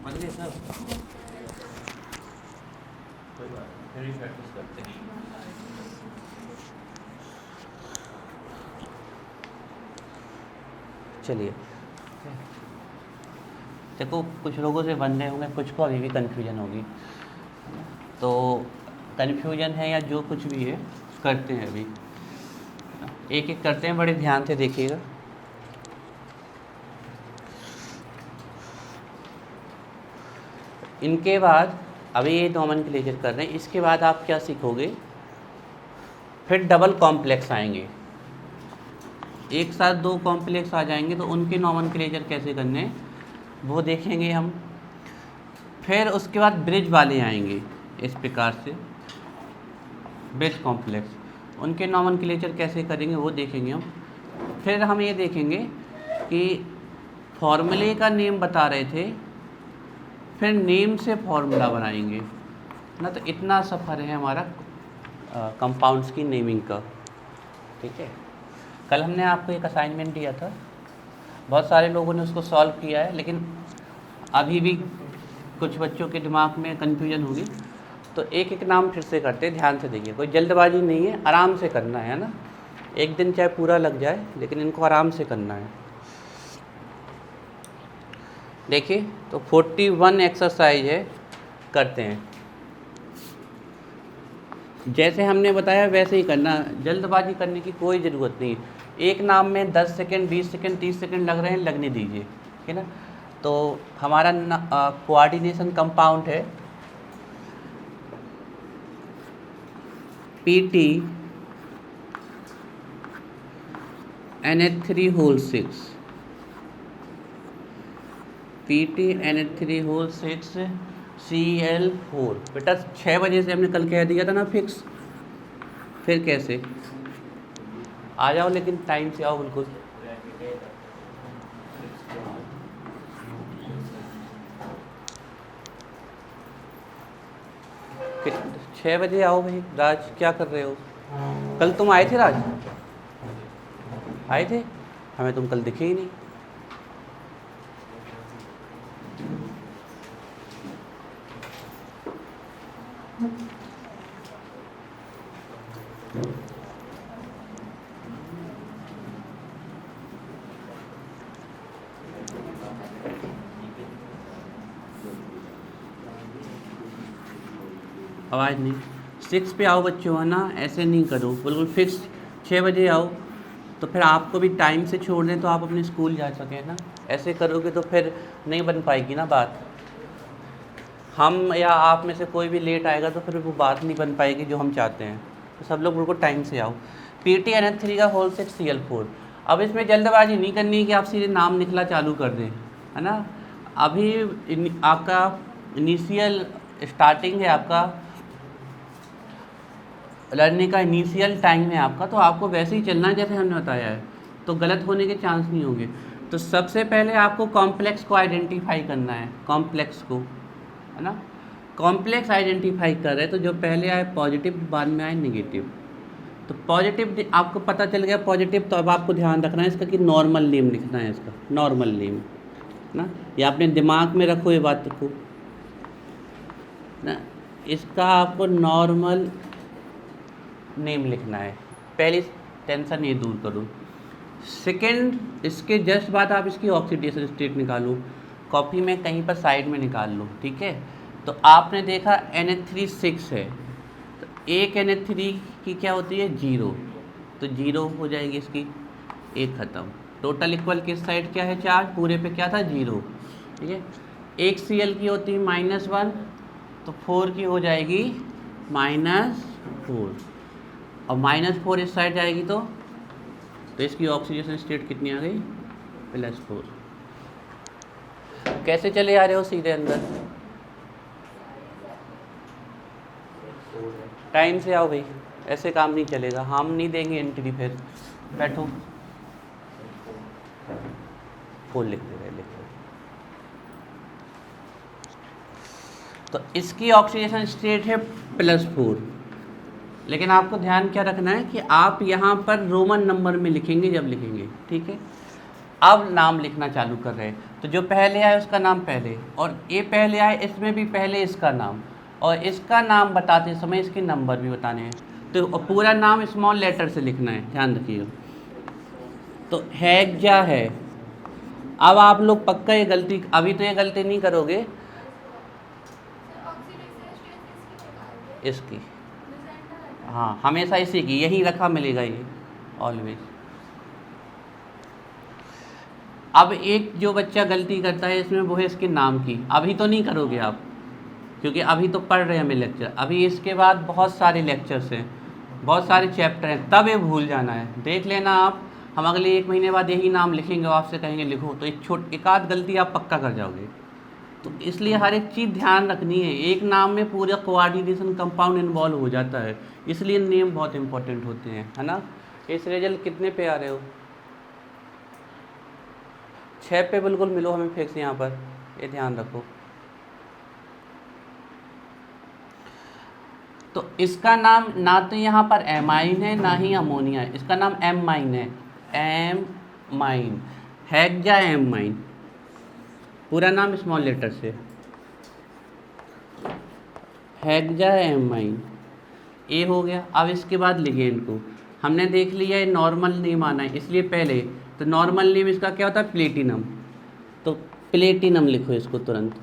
समझ गए सब? कोई बात नहीं, फिर भी प्रैक्टिस करते हैं। चलिए, देखो कुछ लोगों से बन रहे होंगे, कुछ को अभी भी कन्फ्यूजन होगी, तो कन्फ्यूजन है या जो कुछ भी है करते हैं अभी, एक एक करते हैं, बड़े ध्यान से देखिएगा। इनके बाद अभी ये नोमेनक्लेचर कर रहे हैं, इसके बाद आप क्या सीखोगे, फिर डबल कॉम्प्लेक्स आएंगे, एक साथ दो कॉम्प्लेक्स आ जाएंगे तो उनके नोमेनक्लेचर कैसे करने हैं वो देखेंगे हम। फिर उसके बाद ब्रिज वाले आएंगे, इस प्रकार से ब्रिज कॉम्प्लेक्स, उनके नोमेनक्लेचर कैसे करेंगे वो देखेंगे हम। फिर हम ये देखेंगे कि फॉर्मूले का नेम बता रहे थे, फिर नेम से फॉर्मूला बनाएंगे ना। तो इतना सफ़र है हमारा कंपाउंड्स की नेमिंग का, ठीक है। कल हमने आपको एक असाइनमेंट दिया था, बहुत सारे लोगों ने उसको सॉल्व किया है, लेकिन अभी भी कुछ बच्चों के दिमाग में कन्फ्यूजन होगी, तो एक एक नाम फिर से करते हैं, ध्यान से देखिए, कोई जल्दबाजी नहीं है, आराम से करना है ना। एक दिन चाहे पूरा लग जाए, लेकिन इनको आराम से करना है। देखिए, तो 41 एक्सरसाइज है, करते हैं जैसे हमने बताया वैसे ही करना, जल्दबाजी करने की कोई ज़रूरत नहीं है। एक नाम में 10 सेकंड, 20 सेकंड, 30 सेकंड लग रहे हैं, लगने दीजिए, ठीक है ना। तो हमारा कोऑर्डिनेशन कंपाउंड है PT NH3 PT NH3 Cl4। बेटा 6 बजे से हमने कल कह दिया था ना फिक्स, फिर कैसे आ जाओ, लेकिन टाइम से आओ बिल्कुल। कि 6 बजे आओ भाई। राज क्या कर रहे हो? कल तुम आए थे राज? आए थे? हमें तुम कल दिखे ही नहीं। आवाज़ नहीं। 6 पे आओ बच्चों, है ना, ऐसे नहीं करो, बिल्कुल फिक्स 6 बजे आओ। तो फिर आपको भी टाइम से छोड़ दें तो आप अपने स्कूल जा सकें ना। ऐसे करोगे तो फिर नहीं बन पाएगी ना बात। हम या आप में से कोई भी लेट आएगा तो फिर वो बात नहीं बन पाएगी जो हम चाहते हैं। तो सब लोग बिल्कुल टाइम से आओ। PT NH3 Cl4। अब इसमें जल्दबाजी नहीं करनी है कि आप सीधे नाम निकला चालू कर दें, है ना। अभी आपका इनिशियल स्टार्टिंग है, आपका लर्निंग का इनिशियल टाइम है आपका, तो आपको वैसे ही चलना है जैसे हमने बताया है, तो गलत होने के चांस नहीं होंगे। तो सबसे पहले आपको कॉम्प्लेक्स को आइडेंटिफाई करना है, कॉम्प्लेक्स को, है ना। कॉम्प्लेक्स आइडेंटिफाई कर रहे हैं, तो जो पहले आए पॉजिटिव, बाद में आए नेगेटिव। तो पॉजिटिव आपको पता चल गया पॉजिटिव, तो अब आपको ध्यान रखना है इसका कि नॉर्मल नेम लिखना है, इसका नॉर्मल नेम ना। ये अपने दिमाग में रखो ये बात को ना, इसका आपको नॉर्मल नेम लिखना है। पहली टेंशन ये दूर करो। सेकंड, इसके जस्ट बाद आप इसकी ऑक्सीडेशन स्टेट निकालो, कॉपी में कहीं पर साइड में निकाल लो, ठीक है। तो आपने देखा NH3 है, तो एक NH3 की क्या होती है 0, तो 0 हो जाएगी इसकी, एक ख़त्म। टोटल इक्वल किस साइड क्या है, चार्ज पूरे पे क्या था 0, ठीक है। एक Cl की होती है -1, तो 4 की हो जाएगी -4, और -4 इस साइड जाएगी तो इसकी ऑक्सीडेशन स्टेट कितनी आ गई, +4। कैसे चले आ रहे हो सीधे अंदर, टाइम से आओ भाई, ऐसे काम नहीं चलेगा, हम नहीं देंगे एंट्री। फिर बैठो, फुल लिखते रहे, लिखते। तो इसकी ऑक्सीडेशन स्टेट है +4, लेकिन आपको ध्यान क्या रखना है कि आप यहाँ पर रोमन नंबर में लिखेंगे जब लिखेंगे, ठीक है। अब नाम लिखना चालू कर रहे हैं। तो जो पहले आए उसका नाम पहले, और ये पहले आए इसमें भी पहले इसका नाम, और इसका नाम बताते समय इसके नंबर भी बताने हैं। तो पूरा नाम स्मॉल लेटर से लिखना है, ध्यान रखिए। तो हैग्जा है। अब आप लोग पक्का ये गलती, अभी तो ये गलती नहीं करोगे इसकी, हाँ हमेशा इसी की, यही रखा मिलेगा ये ऑलवेज। अब एक जो बच्चा गलती करता है इसमें वो है इसके नाम की, अभी तो नहीं करोगे आप क्योंकि अभी तो पढ़ रहे हैं हमें लेक्चर, अभी इसके बाद बहुत सारे लेक्चर्स हैं, बहुत सारे चैप्टर हैं, तब ये भूल जाना है। देख लेना आप, हम अगले 1 महीने बाद यही नाम लिखेंगे और आपसे कहेंगे लिखो, तो एक आध गलती आप पक्का कर जाओगे। तो इसलिए हर एक चीज़ ध्यान रखनी है, एक नाम में पूरा कोऑर्डिनेशन कंपाउंड इन्वॉल्व हो जाता है, इसलिए नेम बहुत इंपॉर्टेंट होते हैं, है ना। इस रिजल्ट कितने पे आ रहे हो? 6 पे बिल्कुल मिलो हमें फिक्स यहाँ पर, ये ध्यान रखो। तो इसका नाम ना तो यहाँ पर एमाइन है ना ही अमोनिया है, इसका नाम एमाइन है, एमाइन, हैग्जा एमाइन, पूरा नाम स्मॉल लेटर से, हैग्जा एमाइन, ए हो गया। अब इसके बाद लिगेंड को हमने देख लिया है, नॉर्मल नेम आना है इसलिए पहले, तो नॉर्मल नेम इसका क्या होता है? प्लेटिनम। तो प्लेटिनम लिखो इसको तुरंत,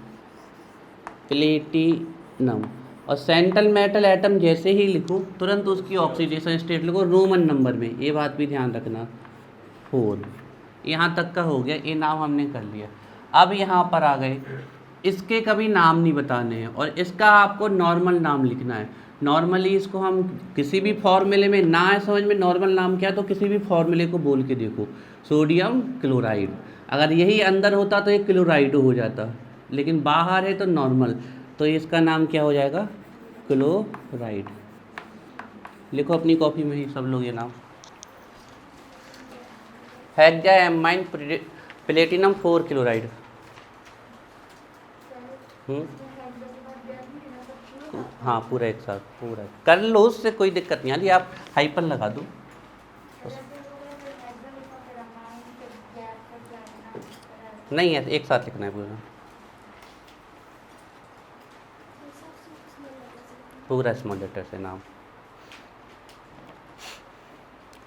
प्लेटिनम। और सेंट्रल मेटल एटम जैसे ही लिखो तुरंत उसकी ऑक्सीडेशन स्टेट लिखो रोमन नंबर में, ये बात भी ध्यान रखना, 4। यहाँ तक का हो गया, ये नाम हमने कर लिया। अब यहाँ पर आ गए, इसके कभी नाम नहीं बताने हैं और इसका आपको नॉर्मल नाम लिखना है। नॉर्मली इसको हम किसी भी फॉर्मूले में ना है समझ में नॉर्मल नाम क्या है, तो किसी भी फॉर्मूले को बोल के देखो, सोडियम क्लोराइड, अगर यही अंदर होता तो एक क्लोराइड हो जाता, लेकिन बाहर है तो नॉर्मल, तो इसका नाम क्या हो जाएगा? क्लोराइड। लिखो अपनी कॉपी में ही सब लोग ये नाम, हैग्जा एमाइन प्लेटिनम 4 क्लोराइड। हाँ पूरा एक साथ पूरा कर लो, उससे कोई दिक्कत नहीं आती, आप हाइपर लगा दो। नहीं है, एक साथ लिखना है पूरा, पूरा स्मॉल लेटर से नाम।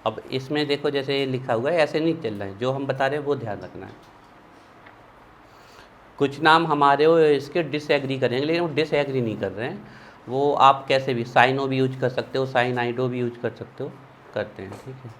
अब इसमें देखो जैसे ये लिखा हुआ है ऐसे नहीं चल रहा है, जो हम बता रहे हैं वो ध्यान रखना है। कुछ नाम हमारे वो इसके डिसएग्री करेंगे, लेकिन वो डिसएग्री नहीं कर रहे हैं, वो आप कैसे भी साइनो भी यूज कर सकते हो, साइनाइडो भी यूज कर सकते हो, करते हैं, ठीक है।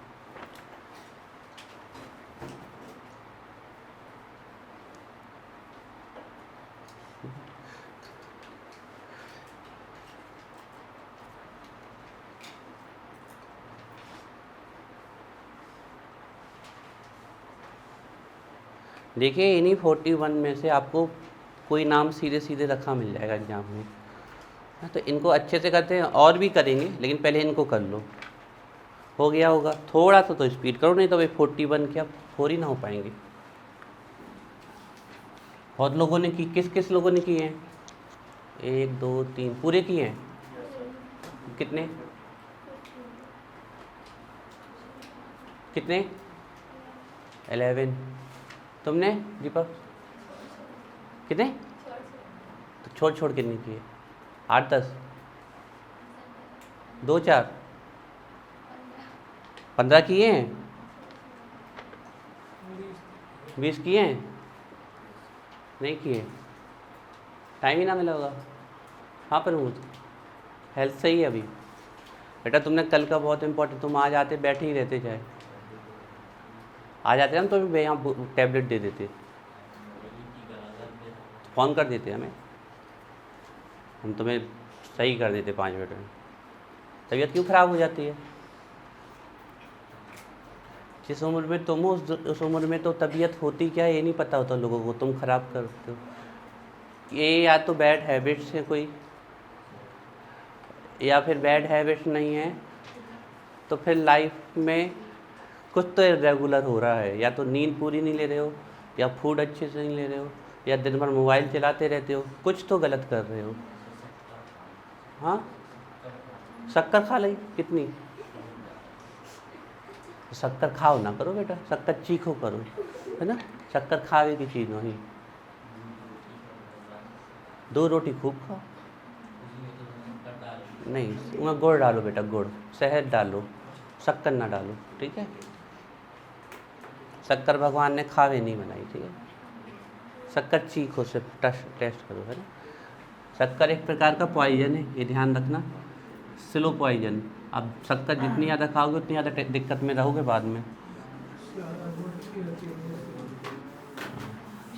देखिए इन्हीं 41 में से आपको कोई नाम सीधे सीधे रखा मिल जाएगा एग्जाम में, तो इनको अच्छे से करते हैं, और भी करेंगे लेकिन पहले इनको कर लो, हो गया होगा। थोड़ा सा तो स्पीड करो, नहीं तो भाई 41 क्या 4 ही ना हो पाएंगे। बहुत लोगों ने की, किस किस लोगों ने किए हैं? 1 2 3 पूरे किए हैं, कितने कितने? 11। तुमने दीपक कितने? तो छोड़ छोड़ कितने किए? 8 10 2 4 15 किए हैं, 20 किए हैं, नहीं किए, टाइम ही ना मिला होगा। हाँ पर हेल्थ सही है अभी बेटा, तुमने कल का बहुत इंपॉर्टेंट, तुम आज आते बैठे ही रहते, चाहे आ जाते हम तो यहाँ टैबलेट दे देते, फ़ोन कर देते हमें, हम तुम्हें सही कर देते 5 मिनट में। तबीयत क्यों ख़राब हो जाती है? जिस उम्र में तुम हो उस उम्र में तो तबीयत होती क्या है ये नहीं पता होता लोगों को, तुम ख़राब करते हो। ये या तो बैड हैबिट्स है कोई, या फिर बैड हैबिट्स नहीं है, तो फिर लाइफ में कुछ तो इरेगुलर हो रहा है, या तो नींद पूरी नहीं ले रहे हो, या फूड अच्छे से नहीं ले रहे हो, या दिन भर मोबाइल चलाते रहते हो, कुछ तो गलत कर रहे हो। हाँ शक्कर खा ली कितनी? शक्कर खाओ ना करो बेटा, शक्कर चीखो करो, है ना, शक्कर खावे की चीज़ नहीं। 2 रोटी खूब खाओ, नहीं उसमें गुड़ डालो बेटा, गुड़, शहद डालो, शक्कर ना डालो, ठीक है। शक्कर भगवान ने खावे नहीं बनाई, ठीक है। शक्कर चीखो, सिर्फ टेस्ट करो, है ना। शक्कर एक प्रकार का पॉइजन है, ये ध्यान रखना, स्लो पॉइजन। अब शक्कर जितनी ज़्यादा खाओगे उतनी ज़्यादा दिक्कत में रहोगे बाद में।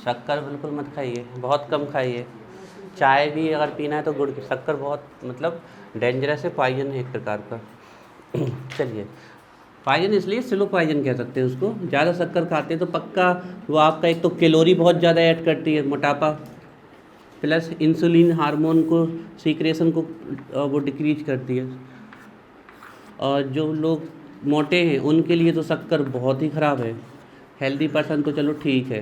शक्कर बिल्कुल मत खाइए, बहुत कम खाइए। चाय भी अगर पीना है तो गुड़ की, शक्कर बहुत मतलब डेंजरस है, पॉइजन है एक प्रकार का। चलिए, पॉइजन इसलिए स्लो पॉइजन कह सकते हैं उसको। ज़्यादा शक्कर खाते हैं तो पक्का वो आपका एक तो कैलोरी बहुत ज़्यादा ऐड करती है, मोटापा, प्लस इंसुलिन हार्मोन को सीक्रेशन को वो डिक्रीज करती है। और जो लोग मोटे हैं उनके लिए तो शक्कर बहुत ही ख़राब है। हेल्दी पर्सन तो चलो ठीक है,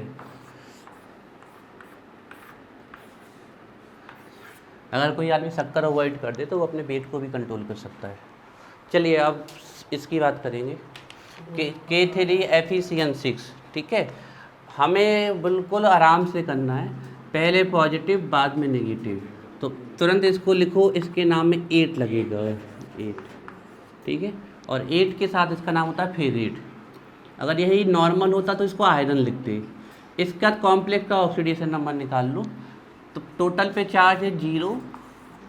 अगर कोई आदमी शक्कर अवॉइड कर दे तो वो अपने वेट को भी कंट्रोल कर सकता है। चलिए अब इसकी बात करेंगे K3 Fe6, ठीक है। हमें बिल्कुल आराम से करना है, पहले पॉजिटिव बाद में नेगेटिव। तो तुरंत इसको लिखो, इसके नाम में 8 लगेगा, 8, ठीक है। और 8 के साथ इसका नाम होता है फेरेट। अगर यही नॉर्मल होता तो इसको आयरन लिखते। इसका कॉम्प्लेक्स का ऑक्सीडेशन नंबर निकाल लो, तो टोटल पे चार्ज है 0,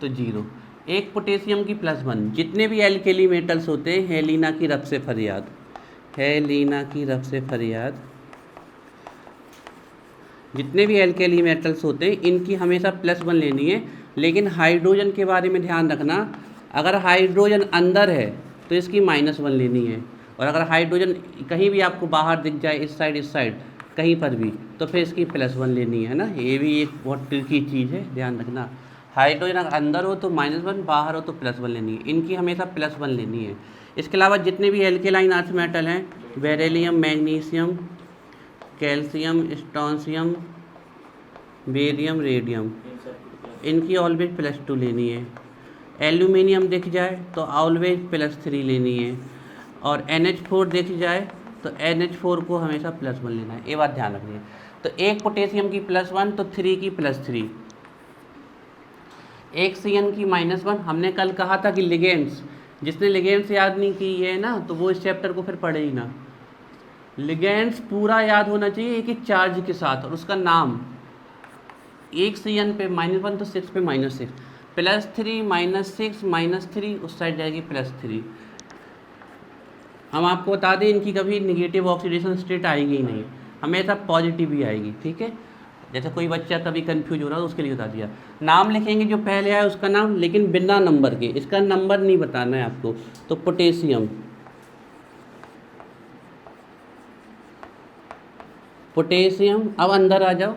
तो 0। एक पोटेशियम की +1। जितने भी एल्केली मेटल्स होते हैं, हेलिना की रब से फरियाद, हेलिना की रब से फरियाद, जितने भी एल्केली मेटल्स होते हैं इनकी हमेशा +1 लेनी है। लेकिन हाइड्रोजन के बारे में ध्यान रखना, अगर हाइड्रोजन अंदर है तो इसकी -1 लेनी है। और अगर हाइड्रोजन कहीं भी आपको बाहर दिख जाए, इस साइड कहीं पर भी, तो फिर इसकी +1 लेनी है ना। ये भी एक बहुत ट्रिकी चीज़ है, ध्यान रखना। हाइड्रोजन अगर अंदर हो तो -1, बाहर हो तो +1 लेनी है। इनकी हमेशा +1 लेनी है। इसके अलावा जितने भी एल्केलाइन अर्थ मेटल हैं, beryllium, magnesium, calcium, strontium, barium, radium, इनकी ऑलवेज +2 लेनी है। एल्यूमिनियम दिख जाए तो ऑलवेज +3 लेनी है। और NH4 दिख जाए तो NH4 को हमेशा +1 लेना है, ये बात ध्यान रखनी है। तो एक पोटेशियम की +1 तो 3 की +3, एक CN की -1। हमने कल कहा था कि लिगेंड्स, जिसने लिगेंड्स याद नहीं की है ना, तो वो इस चैप्टर को फिर पढ़े ही ना। लिगेंड्स पूरा याद होना चाहिए एक ही चार्ज के साथ, और उसका नाम। एक CN पे -1 तो 6 पे -6, +3 -6 -3, उस साइड जाएगी +3। हम आपको बता दें इनकी कभी निगेटिव ऑक्सीडेशन स्टेट आएगी ही नहीं, हमेशा पॉजिटिव ही आएगी, ठीक है। जैसे कोई बच्चा कभी कंफ्यूज हो रहा है तो उसके लिए बता दिया। नाम लिखेंगे जो पहले आए उसका नाम, लेकिन बिना नंबर के, इसका नंबर नहीं बताना है आपको। तो पोटेशियम, पोटेशियम। अब अंदर आ जाओ,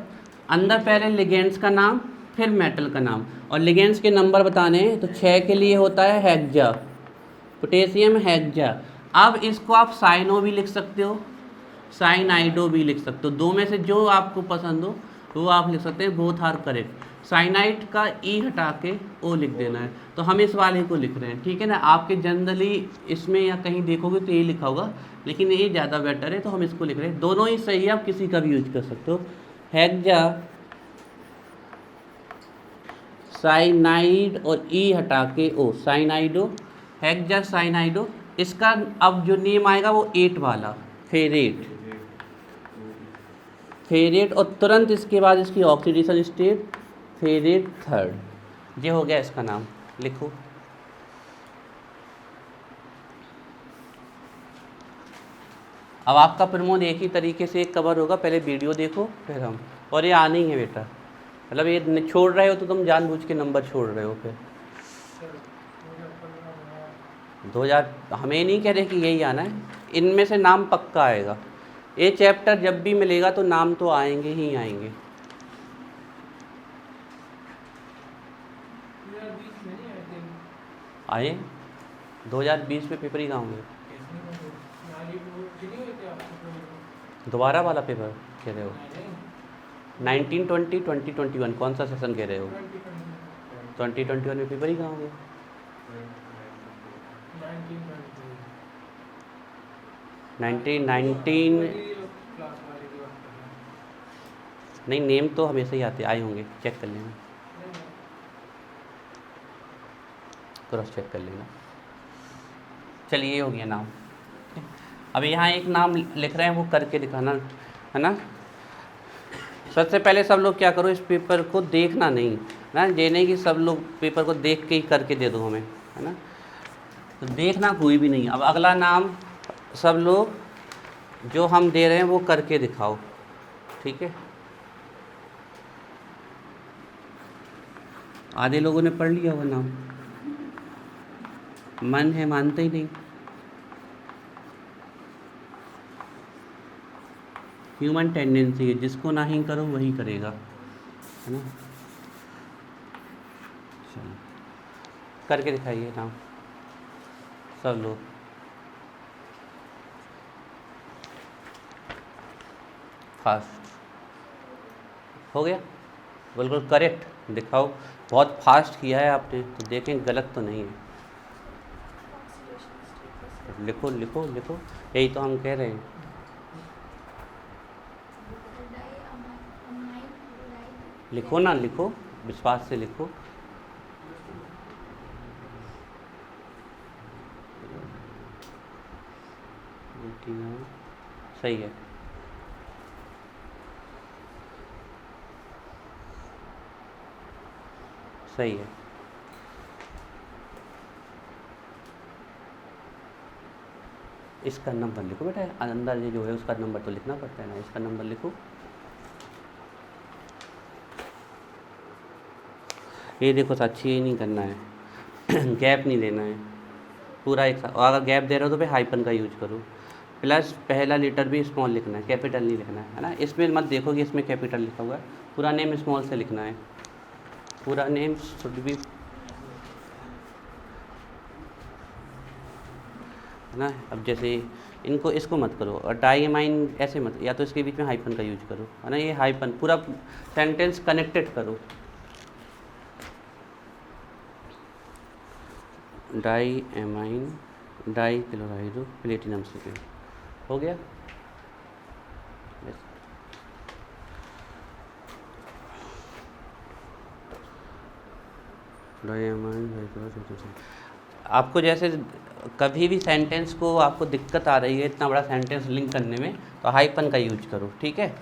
अंदर पहले लिगेंड्स का नाम फिर मेटल का नाम, और लिगेंड्स के नंबर बताने हैं। तो 6 के लिए होता है हेक्सा, पोटेशियम हेक्सा। अब इसको आप साइनो भी लिख सकते हो, साइनाइडो भी लिख सकते हो, दो में से जो आपको पसंद हो वो आप लिख सकते हैं, बोथ आर करेक्ट। साइनाइड का ई हटा के ओ लिख देना है। तो हम इस वाले को लिख रहे हैं, ठीक है ना। आपके जनरली इसमें या कहीं देखोगे तो ये लिखा होगा, लेकिन ये ज़्यादा बेटर है तो हम इसको लिख रहे हैं। दोनों ही सही है, आप किसी का भी यूज कर सकते हो। हेक्सा साइनाइड और ई हटा के ओ, साइनाइडो, हेक्सा साइनाइडो। इसका अब जो नेम आएगा वो 8 वाला, फेरेट, फेरेट। और तुरंत इसके बाद इसकी ऑक्सीडेशन स्टेट फेरेट 3, ये हो गया इसका नाम, लिखो। अब आपका प्रमोद एक ही तरीके से कवर होगा, पहले वीडियो देखो फिर हम। और ये आने ही है बेटा, मतलब ये छोड़ रहे हो तो तुम जानबूझ के नंबर छोड़ रहे हो। फिर 2000 हमें नहीं कह रहे कि यही आना है, इनमें से नाम पक्का आएगा। ये चैप्टर जब भी मिलेगा तो नाम तो आएंगे ही आएंगे। 2020 में पेपर ही कहाँ होंगे? दोबारा वाला पेपर कह रहे हो? 1920 2021 कौन सा सेशन कह रहे हो? 2021 में पेपर ही कहाँ होंगे? 19 नहीं, नेम तो हमेशा ही आते आए होंगे, चेक कर लेना, क्रॉस चेक कर लेना। चलिए ये हो गया नाम। अब यहाँ एक नाम लिख रहे हैं, वो करके दिखाना है ना। सबसे पहले सब लोग क्या करो, इस पेपर को देखना नहीं ना, ये नहीं कि सब लोग पेपर को देख के ही करके दे दो हमें, है ना, तो देखना कोई भी नहीं। अब अगला नाम सब लोग जो हम दे रहे हैं वो करके दिखाओ, ठीक है। आधे लोगों ने पढ़ लिया वो नाम, मन है मानते ही नहीं। ह्यूमन टेंडेंसी है, जिसको ना ही करो वही करेगा, है ना। चलो करके दिखाइए नाम सब लोग। फास्ट हो गया, बिल्कुल करेक्ट दिखाओ। बहुत फास्ट किया है आपने, तो देखें गलत तो नहीं है। लिखो लिखो लिखो, यही तो हम कह रहे हैं। लिखो ना, लिखो, विश्वास से लिखो। सही है, सही है। इसका नंबर लिखो बेटा, अंदर ये जो है उसका नंबर तो लिखना पड़ता है ना, इसका नंबर लिखो। ये देखो साक्षी, ये नहीं करना है गैप नहीं लेना है पूरा एक साथ। अगर गैप दे रहे हो तो फिर हाइपन का यूज करो। प्लस पहला लेटर भी स्मॉल लिखना है, कैपिटल नहीं लिखना है ना। इसमें मत देखो कि इसमें कैपिटल लिखा हुआ है, पूरा नेम स्मॉल से लिखना है, पूरा नेम शुड बी, है ना। अब जैसे इनको, इसको मत करो, और डाईमाइन ऐसे मत, या तो इसके बीच में हाइपन का यूज करो, है ना। ये हाइपन पूरा सेंटेंस कनेक्टेड करो। Die amine die क्लोराइडो platinum sulphate हो गया। डाई एमाइन आपको जैसे कभी भी सेंटेंस को आपको दिक्कत आ रही है इतना बड़ा सेंटेंस लिंक करने में, तो हाइपन का यूज करो, ठीक है।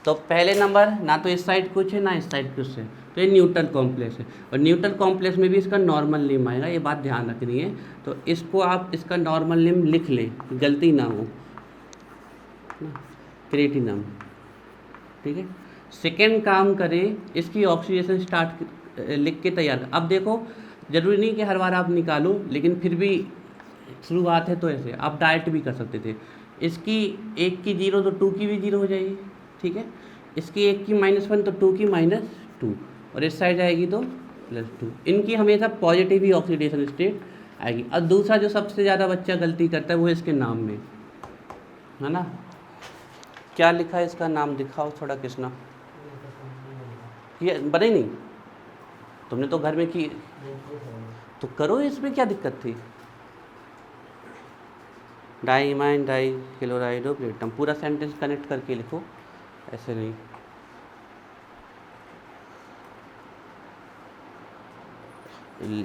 तो पहले नंबर ना तो इस साइड कुछ है ना इस साइड कुछ है, तो ये न्यूटन कॉम्प्लेक्स है, और न्यूटन कॉम्प्लेक्स में भी इसका नॉर्मल नेम आएगा, ये बात ध्यान रखनी है। तो इसको आप इसका नॉर्मल नेम लिख लें, गलती ना हो, क्रेटिनम, ठीक है। सेकेंड काम करें, इसकी ऑक्सीडेशन स्टार्ट लिख के तैयार। अब देखो ज़रूरी नहीं कि हर बार आप निकालो, लेकिन फिर भी शुरुआत है तो ऐसे आप डायरेक्ट भी कर सकते थे। इसकी एक की जीरो तो टू की भी जीरो हो जाएगी, ठीक है। इसकी एक की -1 तो टू की -2, और इस साइड आएगी तो +2। इनकी हमेशा पॉजिटिव ही ऑक्सीडेशन स्टेट आएगी। और दूसरा जो सबसे ज़्यादा बच्चा गलती करता है वो इसके नाम में, है ना। क्या लिखा है इसका नाम दिखाओ थोड़ा कृष्णा, ये बने नहीं, तुमने तो घर में की, तो करो, इसमें क्या दिक्कत थी। डाईमाइन डाई क्लोराइडो प्लेटिनम, पूरा सेंटेंस कनेक्ट करके लिखो, ऐसे नहीं।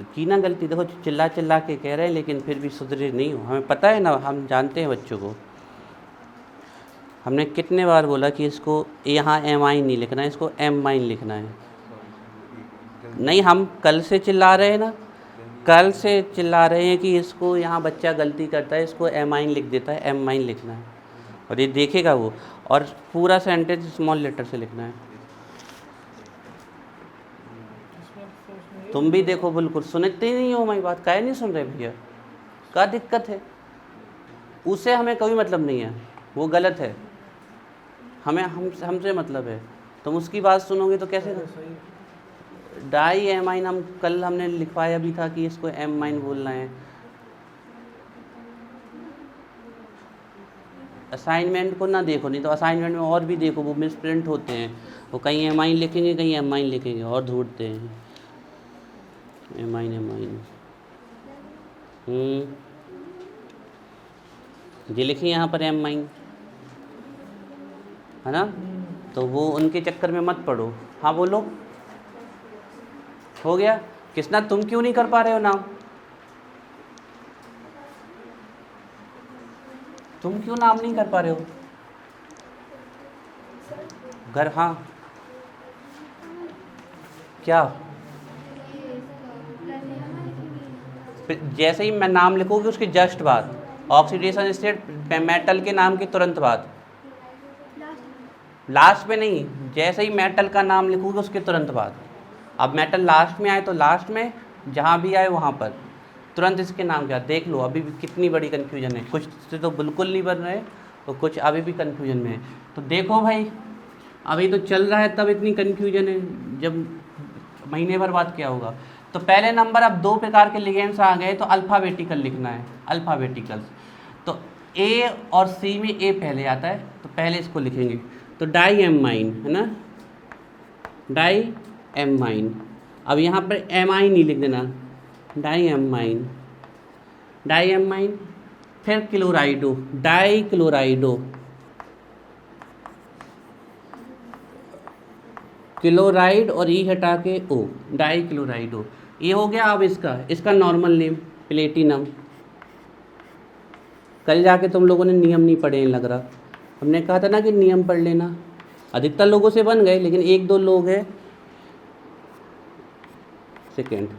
की ना गलती, देखो चिल्ला चिल्ला के कह रहे हैं लेकिन फिर भी सुधरे नहीं हो। हमें पता है ना, हम जानते हैं बच्चों को। हमने कितने बार बोला कि इसको यहाँ एमाइन नहीं लिखना है, इसको एमाइन लिखना है। नहीं, हम कल से चिल्ला रहे हैं ना, कल से चिल्ला रहे हैं कि इसको यहाँ बच्चा गलती करता है, इसको एमाइन लिख देता है, एमाइन लिखना है, और ये देखेगा वो। और पूरा सेंटेंस स्मॉल लेटर से लिखना है। तुम भी देखो, बिल्कुल सुनते ही नहीं हो हमारी बात, काहे नहीं सुन रहे भैया, क्या दिक्कत है। उसे हमें कोई मतलब नहीं है, वो गलत है, हमें हमसे मतलब है। तुम उसकी बात सुनोगे तो कैसे। डाई एमाइन हम कल हमने लिखवाया भी था कि इसको एमाइन बोलना है। असाइनमेंट को ना देखो, नहीं तो असाइनमेंट में और भी देखो, वो मिसप्रिंट होते हैं, वो कहीं एमाइन लिखेंगे कहीं एमाइन लिखेंगे, और ढूंढते हैं एमाइन एमाइन। ये लिखिए यहाँ पर एमाइन, है ना। तो वो उनके चक्कर में मत पड़ो। हाँ बोलो, हो गया? कृष्णा तुम क्यों नहीं कर पा रहे हो नाम? तुम क्यों नाम नहीं कर पा रहे हो? घर, हाँ क्या? जैसे ही मैं नाम लिखूंगी उसके जस्ट बाद, ऑक्सीडेशन स्टेट मेटल के नाम के तुरंत बाद, लास्ट में नहीं, जैसे ही मेटल का नाम लिखूंगी उसके तुरंत बाद। अब मेटल लास्ट में आए तो लास्ट में, जहाँ भी आए वहाँ पर तुरंत इसके नाम क्या। देख लो अभी भी कितनी बड़ी कन्फ्यूजन है, कुछ से तो बिल्कुल नहीं बन रहे तो कुछ अभी भी कन्फ्यूजन में है। तो देखो भाई, अभी तो चल रहा है तब इतनी कन्फ्यूजन है, जब महीने भर बाद क्या होगा। तो पहले नंबर, अब 2 प्रकार के लिगेंड्स आ गए तो अल्फ़ाबेटिकल लिखना है, अल्फ़ाबेटिकल। तो ए और सी में ए पहले आता है तो पहले इसको लिखेंगे। तो डाई एमाइन है ना, डाई एमाइन। अब यहाँ पर एमाइन नहीं लिख देना, डाई एमाइन, डाई एमाइन। फिर क्लोराइडो, डाई क्लोराइडो, क्लोराइड और ई हटा के ओ, डाई क्लोराइडो। ये हो गया। अब इसका नॉर्मल नेम प्लेटिनम। कल जाके तुम लोगों ने नियम नहीं पढ़े हैं लग रहा, हमने कहा था ना कि नियम पढ़ लेना। अधिकतर लोगों से बन गए लेकिन 1-2 लोग हैं सेकेंड,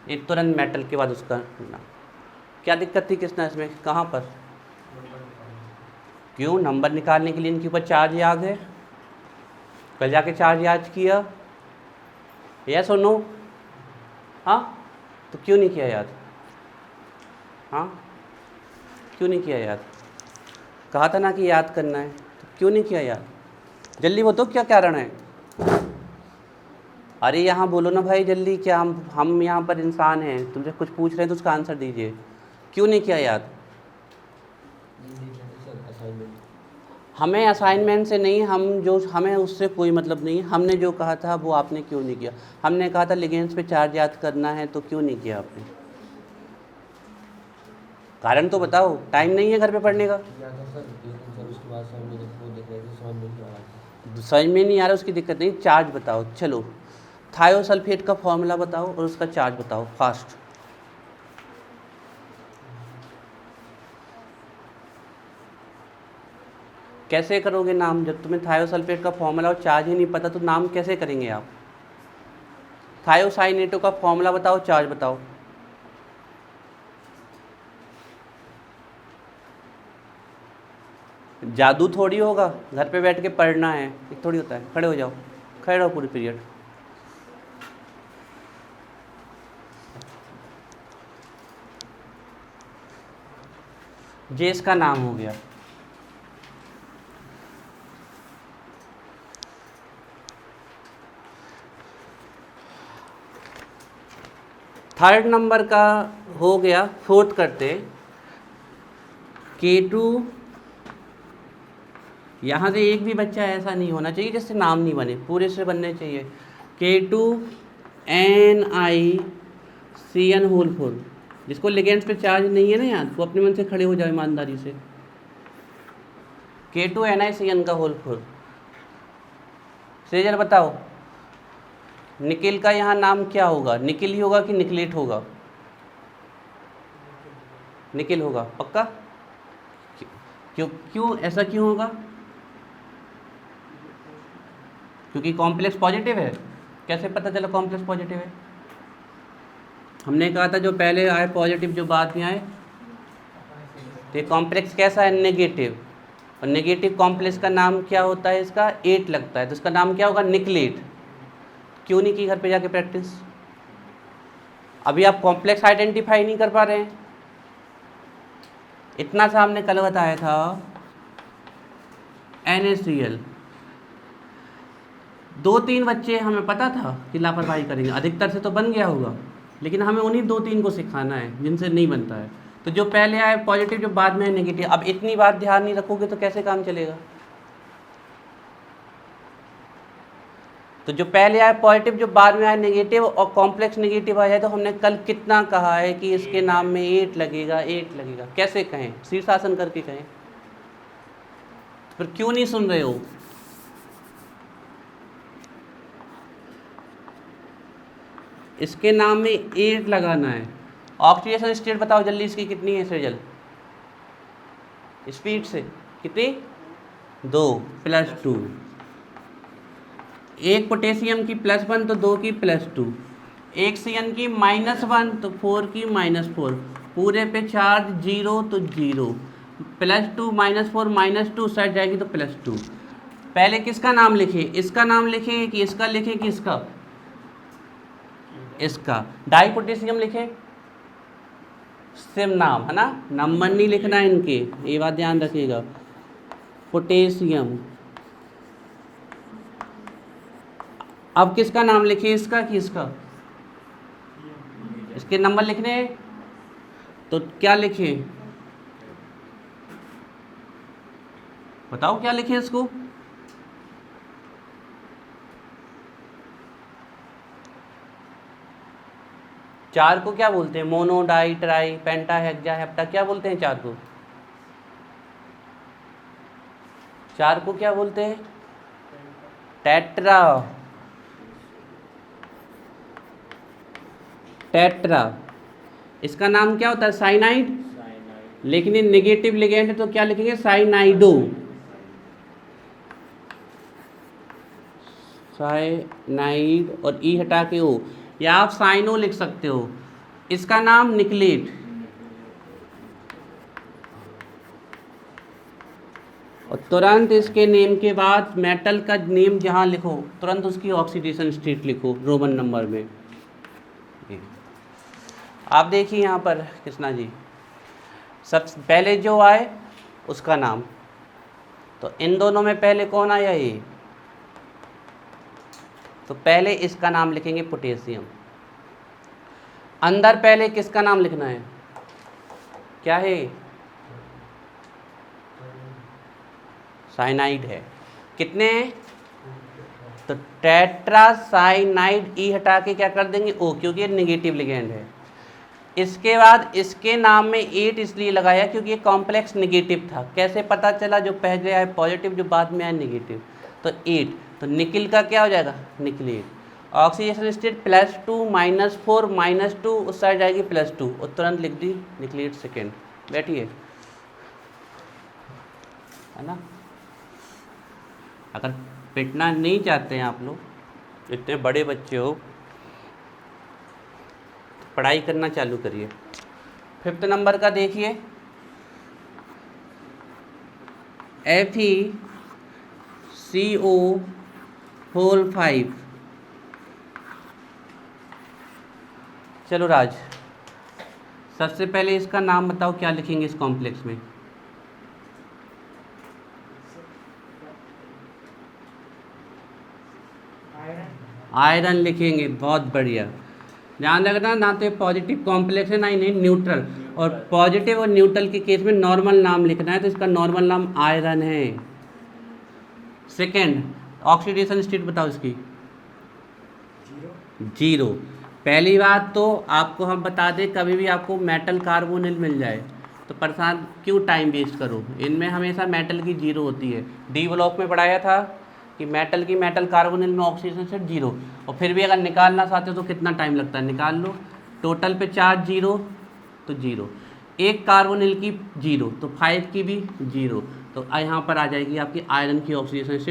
एक तुरंत मेटल के बाद उसका ना। क्या दिक्कत थी किसना इसमें, कहाँ पर? क्यों? नंबर निकालने के लिए इनके ऊपर चार्ज याद है, कल जाके चार्ज याद किया, यस और नो? हाँ, तो क्यों नहीं किया याद? हाँ, क्यों नहीं किया याद? कहा था ना कि याद करना है, तो क्यों नहीं किया याद? जल्दी बताओ क्या कारण है? अरे यहाँ बोलो ना भाई जल्दी, क्या हम यहाँ पर इंसान हैं, तुमसे कुछ पूछ रहे हैं तो उसका आंसर दीजिए। क्यों नहीं किया याद? हमें असाइनमेंट से नहीं, हमें उससे कोई मतलब नहीं, हमने जो कहा था वो आपने क्यों नहीं किया। हमने कहा था लिगेंड्स पे चार्ज याद करना है, तो क्यों नहीं किया आपने? कारण तो बताओ, टाइम नहीं है घर पे पढ़ने का। समझ में नहीं आ रहा, उसकी दिक्कत नहीं, चार्ज बताओ। चलो थायोसल्फेट का फॉर्मूला बताओ और उसका चार्ज बताओ फास्ट। कैसे करोगे नाम, जब तुम्हें थायोसल्फेट का फॉर्मूला और चार्ज ही नहीं पता तो नाम कैसे करेंगे आप? थायोसाइनेटो का फॉर्मूला बताओ, चार्ज बताओ। जादू थोड़ी होगा, घर पे बैठ के पढ़ना है, एक थोड़ी होता है। खड़े हो जाओ, खड़े रहो पूरी पीरियड। जे इसका नाम हो गया। थर्ड नंबर का हो गया, फोर्थ करते K2। यहाँ से एक भी बच्चा ऐसा नहीं होना चाहिए जिससे नाम नहीं बने, पूरे से बनने चाहिए। K2NiCN whole 4। जिसको लिगेंड्स पे चार्ज नहीं है ना यार, वो अपने मन से खड़े हो जाए ईमानदारी से। K2NiCN का होल 4। सेजल बताओ, निकिल का यहाँ नाम क्या होगा? निकिल ही होगा कि निकलेट होगा? निकिल होगा पक्का? क्यों ऐसा क्यों होगा? क्योंकि कॉम्प्लेक्स पॉजिटिव है। कैसे पता चला कॉम्प्लेक्स पॉजिटिव है? हमने कहा था जो पहले आए पॉजिटिव, जो बाद में आए। तो ये कॉम्प्लेक्स कैसा है? नेगेटिव। और नेगेटिव कॉम्प्लेक्स का नाम क्या होता है? इसका 8 लगता है, तो इसका नाम क्या होगा? निकलेट। क्यों नहीं की घर पे जाके प्रैक्टिस? अभी आप कॉम्प्लेक्स आइडेंटिफाई नहीं कर पा रहे हैं। इतना सा हमने कल बताया था, NaCl। 2-3 बच्चे हमें पता था कि लापरवाही करेंगे, अधिकतर से तो बन गया होगा, लेकिन हमें उन्हीं 2-3 को सिखाना है जिनसे नहीं बनता है। तो जो पहले आए पॉजिटिव, जो बाद में है नेगेटिव। अब इतनी बात ध्यान नहीं रखोगे तो कैसे काम चलेगा? तो जो पहले आए पॉजिटिव, जो बाद में आए नेगेटिव, और कॉम्प्लेक्स नेगेटिव आ जाए, तो हमने कल कितना कहा है कि इसके नाम में 8 लगेगा, 8 लगेगा। कैसे कहें? शीर्षासन करके कहें। फिर क्यों नहीं सुन रहे हो? इसके नाम में 8 लगाना है। ऑक्सीडेशन स्टेट बताओ जल्दी इसकी कितनी है सजल, स्पीड से कितनी, 2 + 2। एक पोटेशियम की +1 तो 2 की +2, एक CN की -1 तो 4 की -4, पूरे पे चार्ज 0 तो 0, +2 -4 -2 साइड जाएगी तो +2। पहले किसका नाम लिखे, इसका नाम लिखे कि इसका लिखे कि इसका, इसका। डाई पोटेशियम लिखे, सेम नाम है ना, नंबर नहीं लिखना है इनके, ये बात ध्यान रखिएगा। पोटेशियम, अब किसका नाम लिखे, इसका कि इसका, इसके नंबर लिखने हैं तो क्या लिखें, बताओ क्या लिखें इसको, चार को क्या बोलते हैं, मोनो, डाई, ट्राई, पेंटा, हेक्सा, हेप्टा, क्या बोलते हैं चार को, चार को क्या बोलते हैं, टेट्रा, टेट्रा। इसका नाम क्या होता है, साइनाइड, लेकिन ये नेगेटिव लिगेंड है तो क्या लिखेंगे, साइनाइडो, साइनाइड, और ई हटा के ओ, या आप साइनो लिख सकते हो। इसका नाम निकलेट, और तुरंत इसके नेम के बाद मेटल का नेम जहाँ लिखो तुरंत उसकी ऑक्सीडेशन स्टेट लिखो रोमन नंबर में। आप देखिए यहाँ पर कृष्णा जी, सबसे पहले जो आए उसका नाम, तो इन दोनों में पहले कौन आया, ये, तो पहले इसका नाम लिखेंगे पोटेशियम। अंदर पहले किसका नाम लिखना है, क्या है, साइनाइड है। कितने हैं, तो टेट्रासाइनाइड, ई हटा के क्या कर देंगे ओ, क्योंकि ये नेगेटिव लिगेंड है। इसके बाद इसके नाम में 8 इसलिए लगाया क्योंकि ये कॉम्प्लेक्स नेगेटिव था। कैसे पता चला, जो पहले आया पॉजिटिव जो बाद में आया नेगेटिव, तो 8, तो निकिल का क्या हो जाएगा, निकलेट। ऑक्सीडेशन स्टेट +2 -4 -2, उस साइड जाएगी +2, और तुरंत लिख दी निकलेट सेकेंड। बैठिए, है ना। अगर पिटना नहीं चाहते हैं आप लोग, इतने बड़े बच्चे हो, पढ़ाई करना चालू करिए। 5th नंबर का देखिए, FeCO5। चलो राज, सबसे पहले इसका नाम बताओ, क्या लिखेंगे इस कॉम्प्लेक्स में, आयरन लिखेंगे, बहुत बढ़िया। ध्यान रखना, ना तो पॉजिटिव कॉम्प्लेक्स है ना ही न्यूट्रल, और पॉजिटिव और न्यूट्रल के केस में नॉर्मल नाम लिखना है, तो इसका नॉर्मल नाम आयरन है। सेकेंड, ऑक्सीडेशन स्टेट बताओ इसकी, 0। पहली बात तो आपको हम बता दें, कभी भी आपको मेटल कार्बोनिल मिल जाए तो परेशान क्यों टाइम वेस्ट करो, इनमें हमेशा मेटल की 0 होती है। डी ब्लॉक में पढ़ाया था कि मेटल की मेटल कार्बोनिल में ऑक्सीडेशन स्टेट 0, और फिर भी अगर निकालना चाहते हो तो कितना टाइम लगता है, निकाल लो। टोटल पे चार्ज 0 तो 0, एक कार्बोनिल की 0 तो 5 की भी 0, तो यहाँ पर आ जाएगी आपकी आयरन की ऑक्सीडेशन स्टेट।